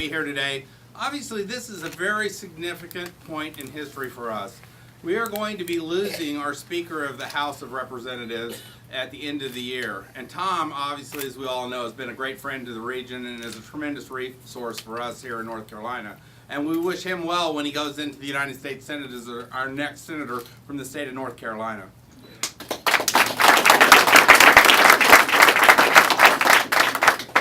be here today. Obviously, this is a very significant point in history for us. We are going to be losing our Speaker of the House of Representatives at the end of the year. And Tom, obviously, as we all know, has been a great friend to the region and is a tremendous resource for us here in North Carolina. And we wish him well when he goes into the United States Senate as our next senator from the state of North Carolina.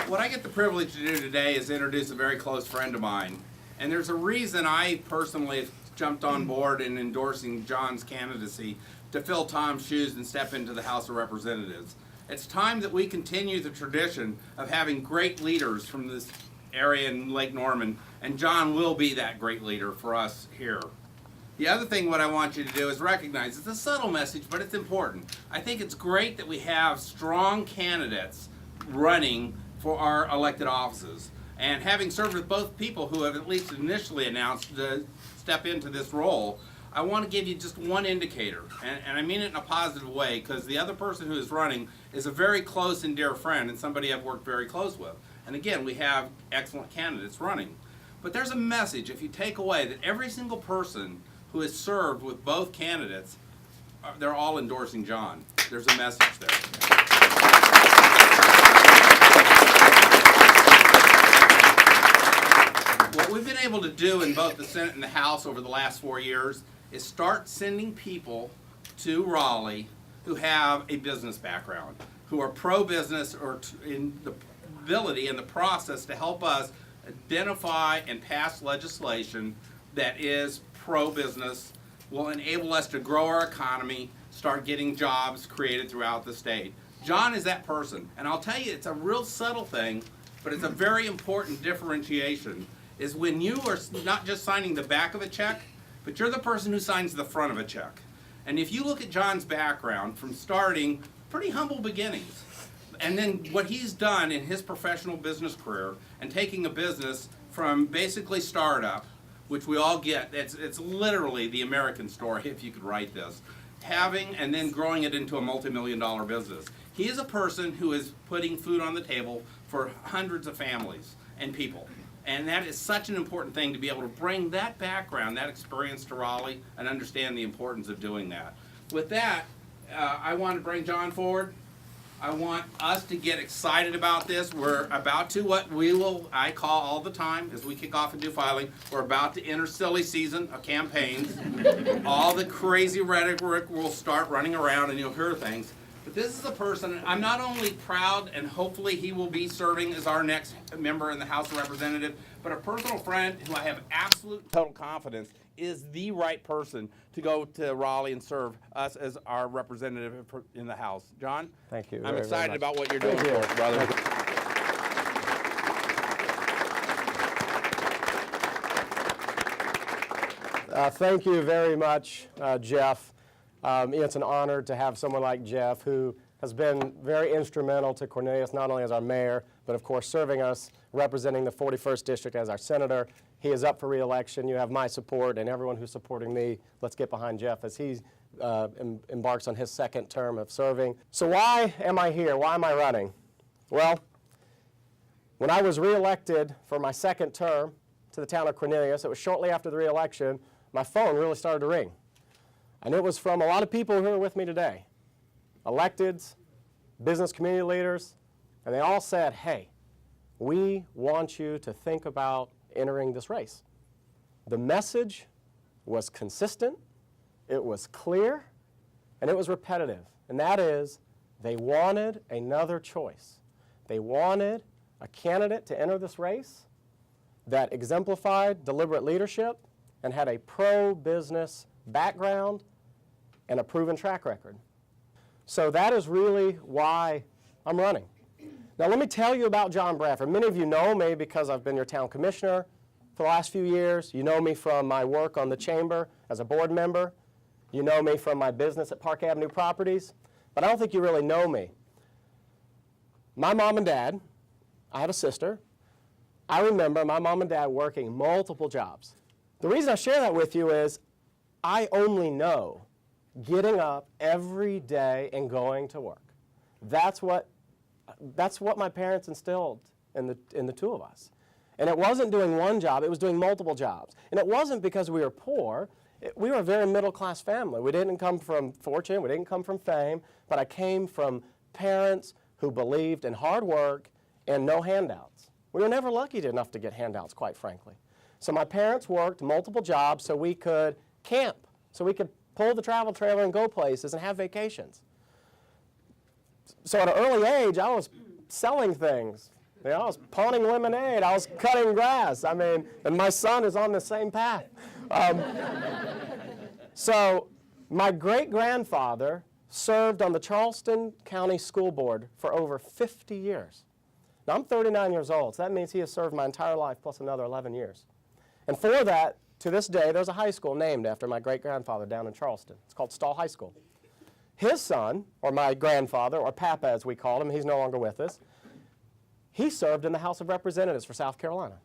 What I get the privilege to do today is introduce a very close friend of mine. And there's a reason I personally have jumped on board in endorsing John's candidacy to fill Tom's shoes and step into the House of Representatives. It's time that we continue the tradition of having great leaders from this area in Lake Norman, and John will be that great leader for us here. The other thing what I want you to do is recognize, it's a subtle message, but it's important. I think it's great that we have strong candidates running for our elected offices. And having served with both people who have at least initially announced to step into this role, I want to give you just one indicator, and I mean it in a positive way, because the other person who is running is a very close and dear friend and somebody I've worked very close with. And again, we have excellent candidates running. But there's a message, if you take away, that every single person who has served with both candidates, they're all endorsing John. There's a message there. What we've been able to do in both the Senate and the House over the last 4 years is start sending people to Raleigh who have a business background, who are pro-business or in the ability and the process to help us identify and pass legislation that is pro-business, will enable us to grow our economy, start getting jobs created throughout the state. John is that person, and I'll tell you, it's a real subtle thing, but it's a very important differentiation, is when you are not just signing the back of a check, but you're the person who signs the front of a check. And if you look at John's background from starting pretty humble beginnings, and then what he's done in his professional business career and taking a business from basically startup, which we all get, it's literally the American story if you could write this, having and then growing it into a multi-million-dollar business. He is a person who is putting food on the table for hundreds of families and people. And that is such an important thing to be able to bring that background, that experience to Raleigh and understand the importance of doing that. With that, I want to bring John forward. I want us to get excited about this. We're about to I call all the time as we kick off and do filing, we're about to enter silly season of campaigns. All the crazy rhetoric will start running around and you'll hear things. But this is a person, I'm not only proud and hopefully he will be serving as our next member in the House of Representatives, but a personal friend who I have absolute total confidence is the right person to go to Raleigh and serve us as our representative in the House. John? Thank you. I'm excited about what you're doing for us, brother. Thank you very much, Jeff. It's an honor to have someone like Jeff who has been very instrumental to Cornelius, not only as our mayor, but of course serving us, representing the 41st District as our senator. He is up for re-election. You have my support and everyone who's supporting me. Let's get behind Jeff as he embarks on his second term of serving. So why am I here? Why am I running? Well, when I was re-elected for my second term to the town of Cornelius, it was shortly after the re-election, my phone really started to ring. And it was from a lot of people who are with me today, electeds, business community leaders, and they all said, hey, we want you to think about entering this race. The message was consistent, it was clear, and it was repetitive. And that is, they wanted another choice. They wanted a candidate to enter this race that exemplified deliberate leadership and had a pro-business background and a proven track record. So that is really why I'm running. Now let me tell you about John Bradford. Many of you know me because I've been your town commissioner for the last few years. You know me from my work on the chamber as a board member. You know me from my business at Park Avenue Properties. But I don't think you really know me. My mom and dad, I have a sister. I remember my mom and dad working multiple jobs. The reason I share that with you is I only know getting up every day and going to work. That's what my parents instilled in the two of us. And it wasn't doing one job, it was doing multiple jobs. And it wasn't because we were poor. We were a very middle-class family. We didn't come from fortune, we didn't come from fame, but I came from parents who believed in hard work and no handouts. We were never lucky enough to get handouts, quite frankly. So my parents worked multiple jobs so we could camp, so we could pull the travel trailer and go places and have vacations. So at an early age, I was selling things. You know, I was pawning lemonade, I was cutting grass. I mean, and my son is on the same path. So my great-grandfather served on the Charleston County School Board for over 50 years. Now, I'm 39 years old, so that means he has served my entire life plus another 11 years. And for that, to this day, there's a high school named after my great-grandfather down in Charleston. It's called Stall High School. His son, or my grandfather, or Papa as we called him, he's no longer with us, he served in the House of Representatives for South Carolina.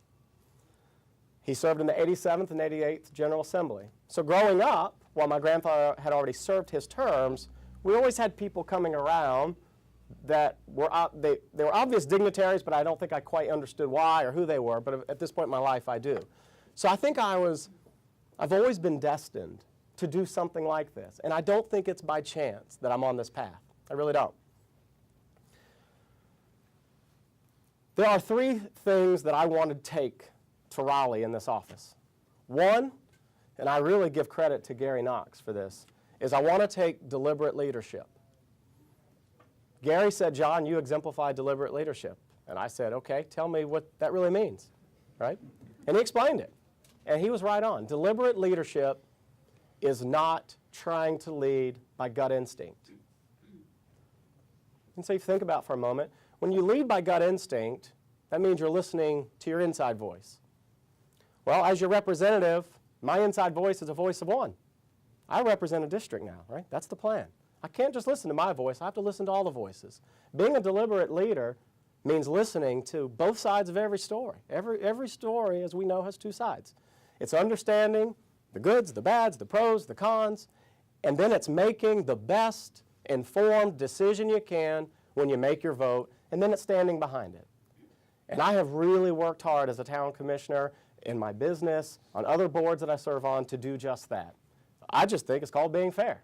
He served in the 87th and 88th General Assembly. So growing up, while my grandfather had already served his terms, we always had people coming around that were, they were obvious dignitaries, but I don't think I quite understood why or who they were, but at this point in my life I do. So I think I've always been destined to do something like this, and I don't think it's by chance that I'm on this path. I really don't. There are three things that I want to take to Raleigh in this office. One, and I really give credit to Gary Knox for this, is I want to take deliberate leadership. Gary said, John, you exemplify deliberate leadership. And I said, okay, tell me what that really means, right? And he explained it. And he was right on. Deliberate leadership is not trying to lead by gut instinct. And so you think about for a moment, when you lead by gut instinct, that means you're listening to your inside voice. Well, as your representative, my inside voice is a voice of one. I represent a district now, right? That's the plan. I can't just listen to my voice. I have to listen to all the voices. Being a deliberate leader means listening to both sides of every story. Every story, as we know, has two sides. It's understanding the goods, the bads, the pros, the cons, and then it's making the best informed decision you can when you make your vote, and then it's standing behind it. And I have really worked hard as a town commissioner in my business, on other boards that I serve on, to do just that. I just think it's called being fair.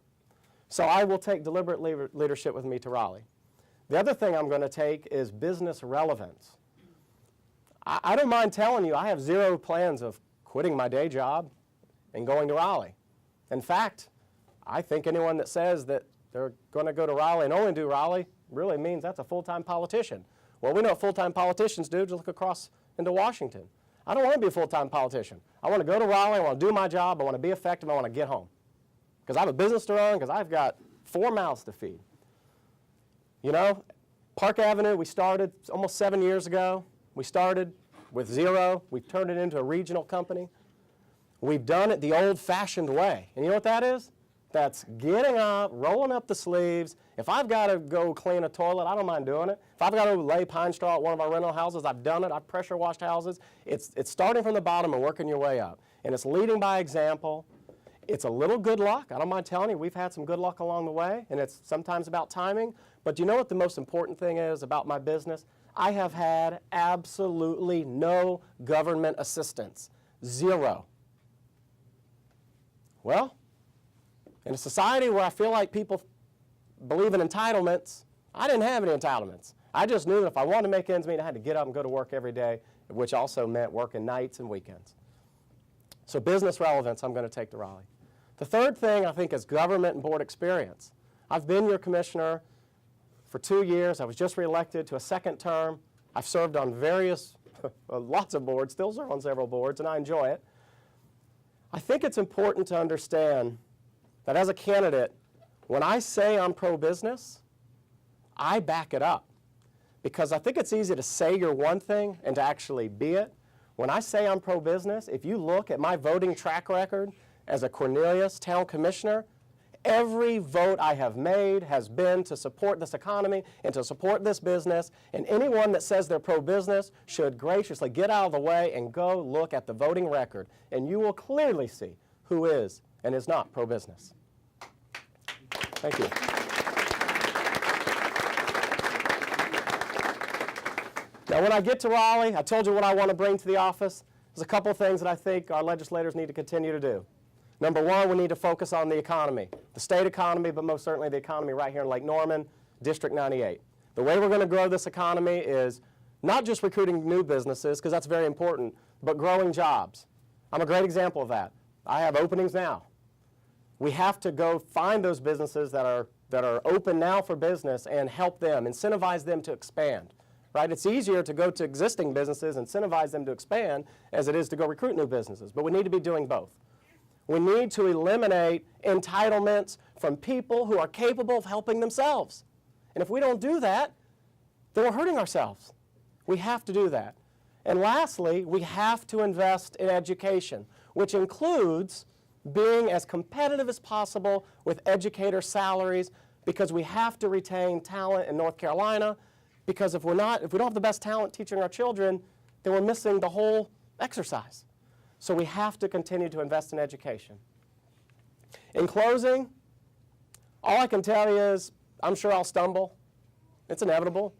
So I will take deliberate leadership with me to Raleigh. The other thing I'm going to take is business relevance. I don't mind telling you I have zero plans of quitting my day job and going to Raleigh. In fact, I think anyone that says that they're going to go to Raleigh and only do Raleigh really means that's a full-time politician. Well, we know what full-time politicians do. Just look across into Washington. I don't want to be a full-time politician. I want to go to Raleigh, I want to do my job, I want to be effective, I want to get home. Because I have a business to run, because I've got 4 mouths to feed. You know, Park Avenue, we started almost 7 years ago. We started with zero. We've turned it into a regional company. We've done it the old-fashioned way. And you know what that is? That's getting up, rolling up the sleeves. If I've got to go clean a toilet, I don't mind doing it. If I've got to lay pine straw at one of our rental houses, I've done it. I've pressure washed houses. It's starting from the bottom and working your way up. And it's leading by example. It's a little good luck. I don't mind telling you, we've had some good luck along the way, and it's sometimes about timing. But do you know what the most important thing is about my business? I have had absolutely no government assistance. Zero. Well, in a society where I feel like people believe in entitlements, I didn't have any entitlements. I just knew that if I wanted to make ends meet, I had to get up and go to work every day, which also meant working nights and weekends. So business relevance, I'm going to take to Raleigh. The third thing, I think, is government and board experience. I've been your commissioner for 2 years. I was just reelected to a second term. I've served on lots of boards, still serve on several boards, and I enjoy it. I think it's important to understand that as a candidate, when I say I'm pro-business, I back it up. Because I think it's easy to say you're one thing and to actually be it. When I say I'm pro-business, if you look at my voting track record as a Cornelius Town Commissioner, every vote I have made has been to support this economy and to support this business, and anyone that says they're pro-business should graciously get out of the way and go look at the voting record, and you will clearly see who is and is not pro-business. Thank you. Now, when I get to Raleigh, I told you what I want to bring to the office. There's a couple of things that I think our legislators need to continue to do. Number one, we need to focus on the economy, the state economy, but most certainly the economy right here in Lake Norman, District 98. The way we're going to grow this economy is not just recruiting new businesses, because that's very important, but growing jobs. I'm a great example of that. I have openings now. We have to go find those businesses that are open now for business and help them, incentivize them to expand. Right? It's easier to go to existing businesses, incentivize them to expand, as it is to go recruit new businesses. But we need to be doing both. We need to eliminate entitlements from people who are capable of helping themselves. And if we don't do that, then we're hurting ourselves. We have to do that. And lastly, we have to invest in education, which includes being as competitive as possible with educator salaries, because we have to retain talent in North Carolina. Because if we don't have the best talent teaching our children, then we're missing the whole exercise. So we have to continue to invest in education. In closing, all I can tell you is I'm sure I'll stumble. It's inevitable.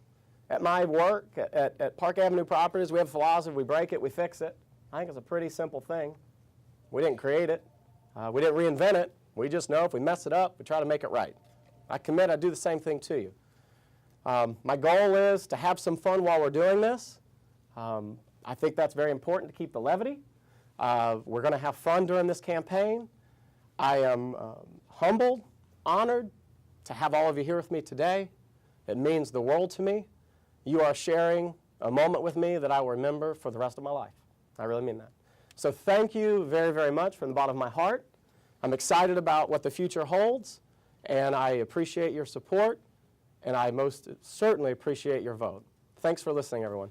At my work, at Park Avenue Properties, we have a philosophy: we break it, we fix it. I think it's a pretty simple thing. We didn't create it. We didn't reinvent it. We just know if we mess it up, we try to make it right. I commit I'd do the same thing to you. My goal is to have some fun while we're doing this. I think that's very important to keep the levity. We're going to have fun during this campaign. I am humbled, honored to have all of you here with me today. It means the world to me. You are sharing a moment with me that I will remember for the rest of my life. I really mean that. So thank you very, very much from the bottom of my heart. I'm excited about what the future holds, and I appreciate your support. And I most certainly appreciate your vote. Thanks for listening, everyone.